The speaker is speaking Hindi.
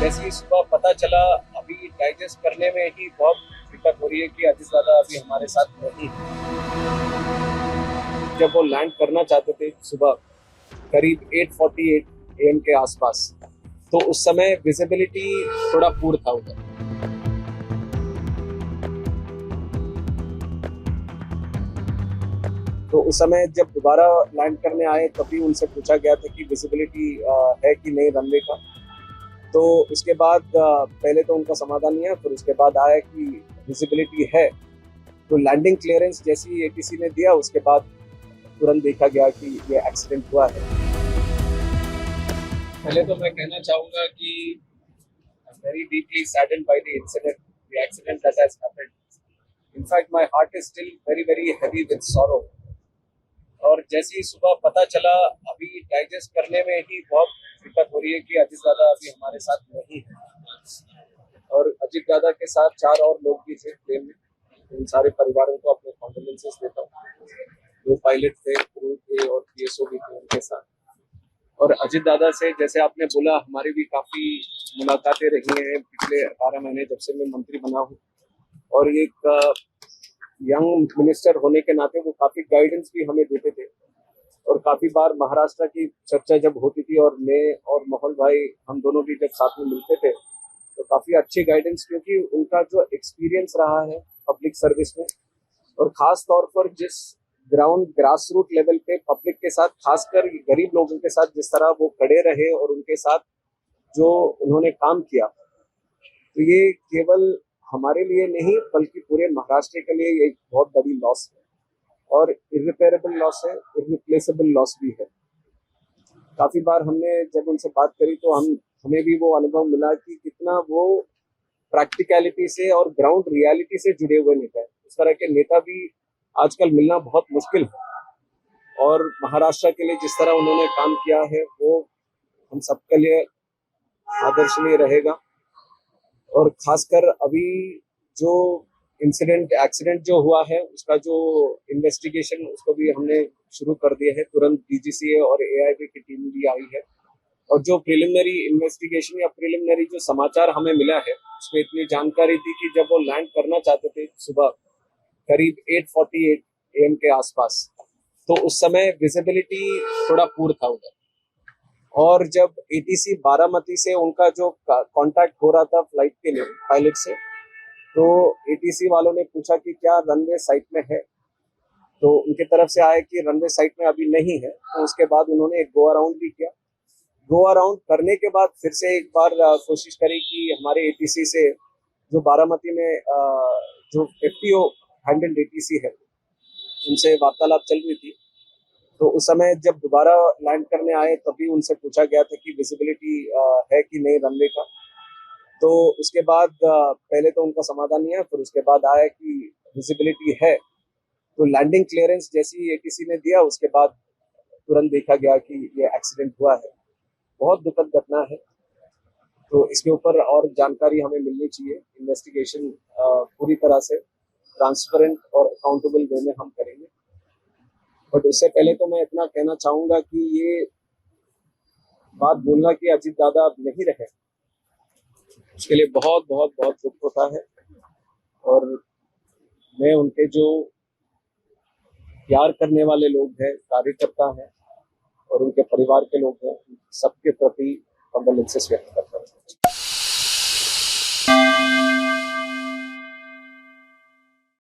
जैसे ही सुबह पता चला, अभी डाइजेस्ट करने में ही बहुत दिक्कत हो रही है कि अजीत दादा अभी हमारे साथ नहीं है। जब वो लैंड करना चाहते थे सुबह करीब 8:48 AM के आसपास, तो उस समय विजिबिलिटी थोड़ा पुअर था उधर। तो उस समय जब दोबारा लैंड करने आए तभी उनसे पूछा गया था कि विजिबिलिटी है कि नहीं रनवे का। तो उसके बाद पहले तो उनका समाधान नहीं है, फिर उसके बाद आया कि विजिबिलिटी है। तो लैंडिंग क्लियरेंस जैसी एटीसी ने दिया, उसके बाद तुरंत देखा गया कि ये एक्सीडेंट हुआ है। पहले तो मैं कहना चाहूंगा कि very deeply saddened by the accident that has happened. In fact, my heart is still very, very heavy with sorrow. और जैसे ही सुबह पता चला, अभी डाइजेस्ट करने में ही बहुत दिक्कत हो रही है कि अजीत दादा अभी हमारे साथ नहीं है। और अजीत दादा के साथ 4 और लोग भी थे प्लेन में। इन सारे परिवारों को अपने कॉन्डोलेंसेस देता हूँ। 2 पायलट थे, क्रू थे और पीएसओ भी थे उनके साथ। और अजीत दादा से जैसे आपने बोला, हमारी भी काफी मुलाकातें रही हैं पिछले 18 महीने जब से मैं मंत्री बना हूँ। और एक यंग मिनिस्टर होने के नाते वो काफी गाइडेंस भी हमें देते थे। और काफी बार महाराष्ट्र की चर्चा जब होती थी और मैं और मोहन भाई हम दोनों भी जब साथ में मिलते थे, तो काफी अच्छी गाइडेंस, क्योंकि उनका जो एक्सपीरियंस रहा है पब्लिक सर्विस में, और खास तौर पर जिस ग्राउंड ग्रास रूट लेवल पे पब्लिक के साथ, खासकर गरीब लोगों के साथ जिस तरह वो खड़े रहे और उनके साथ जो उन्होंने काम किया, तो ये केवल हमारे लिए नहीं बल्कि पूरे महाराष्ट्र के लिए एक बहुत बड़ी लॉस है। और इरिपेरेबल लॉस है, इरिप्लेसेबल लॉस भी है। काफी बार हमने जब उनसे बात करी तो हमें भी वो अनुभव मिला कि कितना वो प्रैक्टिकलिटी से और ग्राउंड रियलिटी से जुड़े हुए नेता है। इस तरह के नेता भी आजकल मिलना बहुत मुश्किल है। और महाराष्ट्र के लिए जिस तरह उन्होंने काम किया है वो हम सबके लिए आदर्शनीय रहेगा। और खासकर अभी जो एक्सीडेंट जो हुआ है उसका जो इन्वेस्टिगेशन, उसको भी हमने शुरू कर दिया है। तुरंत डीजीसीए और एआईबी की टीम भी आई है। और जो प्रिलिमिनरी इन्वेस्टिगेशन या प्रिलिमिनरी जो समाचार हमें मिला है, उसमें इतनी जानकारी थी कि जब वो लैंड करना चाहते थे सुबह करीब 8:48 AM के आसपास, तो उस समय विजिबिलिटी थोड़ा पुअर था उधर। और जब एटीसी बारामती से उनका जो कांटेक्ट हो रहा था फ्लाइट के लिए पायलट से, तो एटीसी वालों ने पूछा कि क्या रनवे साइट में है। तो उनके तरफ से आया कि रनवे साइट में अभी नहीं है। तो उसके बाद उन्होंने एक गो अराउंड भी किया। गो अराउंड करने के बाद फिर से एक बार कोशिश करी कि हमारे एटीसी से जो बारामती में जो एफटीओ हैंडल्ड एटीसी है, उनसे वार्तालाप चल रही थी। तो उस समय जब दोबारा लैंड करने आए तभी उनसे पूछा गया था कि विजिबिलिटी है कि नहीं रनवे का। तो उसके बाद पहले तो उनका समाधान नहीं है, फिर उसके बाद आया कि विजिबिलिटी है। तो लैंडिंग क्लियरेंस जैसी एटीसी ने दिया, उसके बाद तुरंत देखा गया कि ये एक्सीडेंट हुआ है। बहुत दुखद घटना है। तो इसके ऊपर और जानकारी हमें मिलनी चाहिए। इन्वेस्टिगेशन पूरी तरह से ट्रांसपेरेंट और अकाउंटेबल वे में हम करेंगे। बट उससे पहले तो मैं इतना कहना चाहूंगा कि ये बात बोलना कि अजीत दादा अब नहीं रहे, उसके लिए बहुत बहुत बहुत दुख होता है। और मैं उनके जो प्यार करने वाले लोग हैं, कार्यकर्ता हैं और उनके परिवार के लोग हैं, सबके प्रति कंडोलेंसेस व्यक्त करता हूं।